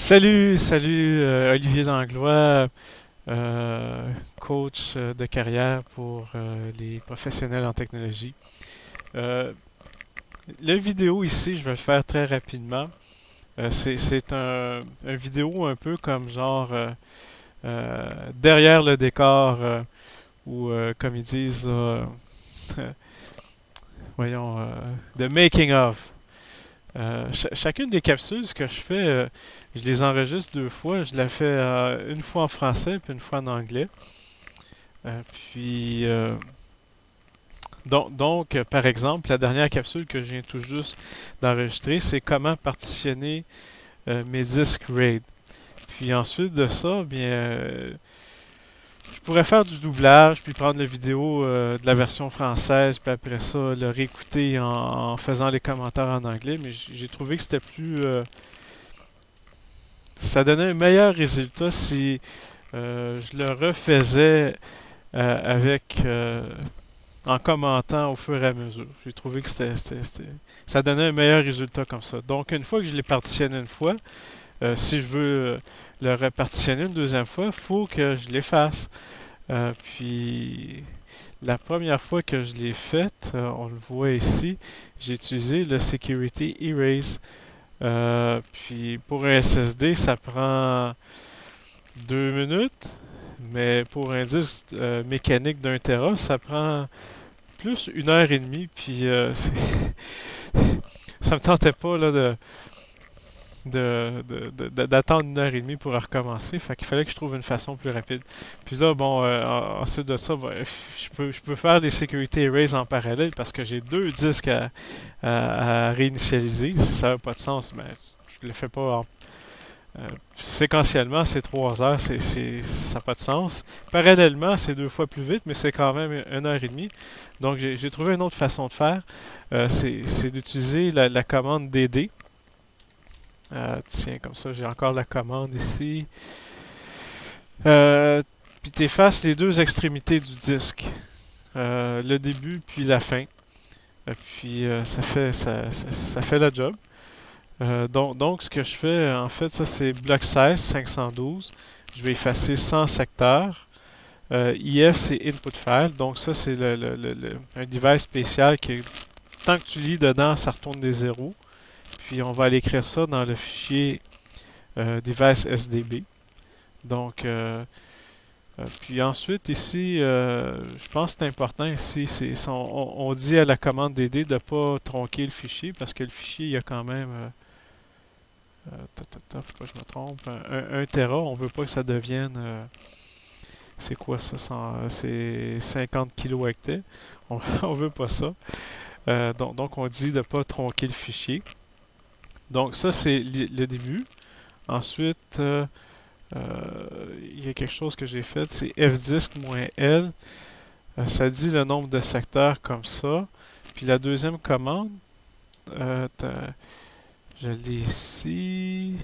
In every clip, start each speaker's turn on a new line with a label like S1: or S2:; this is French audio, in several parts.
S1: Salut, Olivier Langlois, coach de carrière pour les professionnels en technologie. Euh, la vidéo ici, je vais le faire très rapidement. C'est un vidéo un peu comme genre derrière le décor ou comme ils disent, voyons, the making of. Chacune des capsules, ce que je fais, je les enregistre deux fois. Je la fais une fois en français puis une fois en anglais. Puis, par exemple, la dernière capsule que je viens tout juste d'enregistrer, c'est comment partitionner mes disques RAID. Puis ensuite de ça, bien, je pourrais faire du doublage, puis prendre la vidéo de la version française, puis après ça, le réécouter en faisant les commentaires en anglais. Mais j'ai trouvé que c'était plus, ça donnait un meilleur résultat si je le refaisais avec en commentant au fur et à mesure. J'ai trouvé que ça donnait un meilleur résultat comme ça. Donc, une fois que je l'ai partitionné une fois, si je veux le repartitionner une deuxième fois, il faut que je l'efface. Puis, la première fois que je l'ai faite, on le voit ici, j'ai utilisé le Security Erase. Puis, pour un SSD, ça prend 2 minutes. Mais pour un disque mécanique d'1 Tera, ça prend plus 1 heure et demie, puis ça me tentait pas là, d'attendre 1 heure et demie pour recommencer. Fait qu'il fallait que je trouve une façon plus rapide. Puis là, bon, ensuite de ça, ben, je peux faire des sécurités erase en parallèle parce que j'ai deux disques à réinitialiser. Ça n'a pas de sens, mais je le fais pas séquentiellement, c'est 3 heures, ça n'a pas de sens. Parallèlement, c'est deux fois plus vite, mais c'est quand même 1 heure et demie. Donc, j'ai trouvé une autre façon de faire. C'est d'utiliser la commande DD. Tiens, comme ça, j'ai encore la commande ici. Puis tu effaces les deux extrémités du disque. Le début puis la fin. Puis ça fait la job. Donc, ce que je fais, en fait, ça c'est bloc 16, 512. Je vais effacer 100 secteurs. IF, c'est input file. Donc, ça, c'est un device spécial qui, tant que tu lis dedans, ça retourne des zéros. Puis, on va aller écrire ça dans le fichier device SDB. Donc, puis ensuite, ici, je pense que c'est important ici, on dit à la commande DD de ne pas tronquer le fichier parce que le fichier, il y a quand même faut pas que je me trompe. 1 Tera, on veut pas que ça devienne. C'est quoi ça? C'est 50 kilooctets. On veut pas ça. Donc, on dit de ne pas tronquer le fichier. Donc, ça, c'est le début. Ensuite, il y a quelque chose que j'ai fait, c'est fdisk-l. Ça dit le nombre de secteurs comme ça. Puis la deuxième commande, euh, je l'ai ici.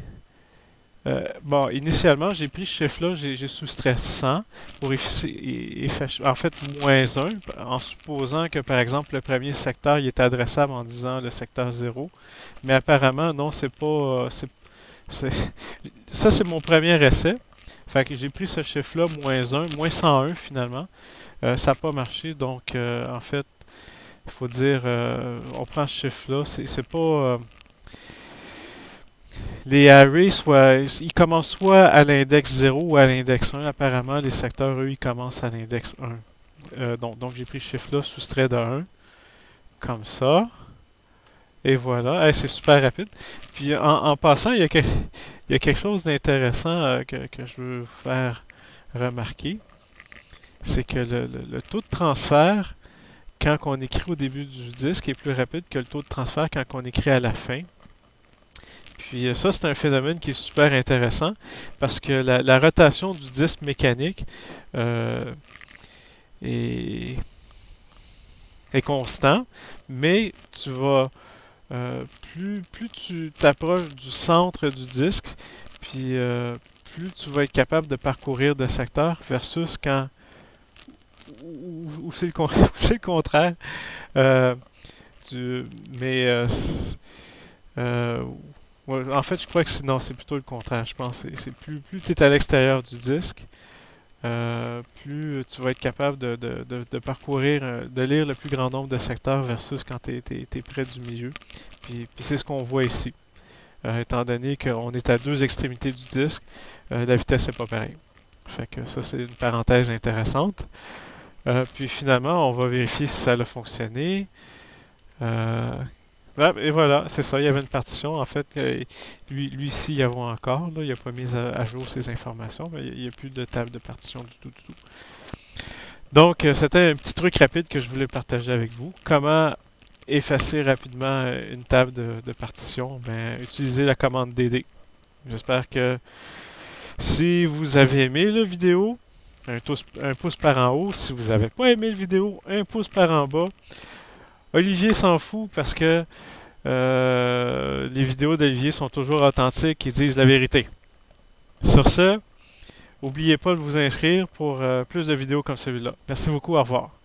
S1: Bon, initialement, j'ai pris ce chiffre-là, j'ai soustrait 100 pour en fait -1, en supposant que, par exemple, le premier secteur il est adressable en disant le secteur 0. Mais apparemment, non, c'est pas. C'est- Ça, c'est mon premier essai. Fait que j'ai pris ce chiffre-là, -1, -101 finalement. Ça n'a pas marché, donc en fait, il faut dire, on prend ce chiffre-là. C'est pas. Les arrays, ils commencent soit à l'index 0 ou à l'index 1. Apparemment, les secteurs, eux, ils commencent à l'index 1. Donc j'ai pris ce chiffre-là, soustrait de 1, comme ça. Et voilà. Hey, c'est super rapide. Puis en passant, il y a quelque chose d'intéressant que je veux vous faire remarquer. C'est que le taux de transfert, quand on écrit au début du disque, est plus rapide que le taux de transfert quand on écrit à la fin. Puis ça, c'est un phénomène qui est super intéressant parce que la rotation du disque mécanique euh, est, est constant, mais tu vas plus tu t'approches du centre du disque, puis plus tu vas être capable de parcourir de secteurs versus quand où c'est où c'est le contraire. Euh, tu, mais euh, Ouais, en fait, je crois que non, c'est plutôt le contraire. Je pense que c'est plus tu es à l'extérieur du disque, plus tu vas être capable de parcourir, de lire le plus grand nombre de secteurs versus quand tu es près du milieu. Puis c'est ce qu'on voit ici. Étant donné qu'on est à deux extrémités du disque, la vitesse n'est pas pareille. Fait que ça, c'est une parenthèse intéressante. Puis finalement, on va vérifier si ça a fonctionné. Euh, et voilà, c'est ça. Il y avait une partition. En fait, lui ici, il y avait encore. Là, il n'a pas mis à jour ces informations, mais il n'y a plus de table de partition du tout, du tout. Donc, c'était un petit truc rapide que je voulais partager avec vous. Comment effacer rapidement une table de partition? Ben, utilisez la commande DD. J'espère que si vous avez aimé la vidéo, un pouce par en haut. Si vous n'avez pas aimé la vidéo, un pouce par en bas. Olivier s'en fout parce que les vidéos d'Olivier sont toujours authentiques et disent la vérité. Sur ce, n'oubliez pas de vous inscrire pour plus de vidéos comme celui-là. Merci beaucoup, au revoir.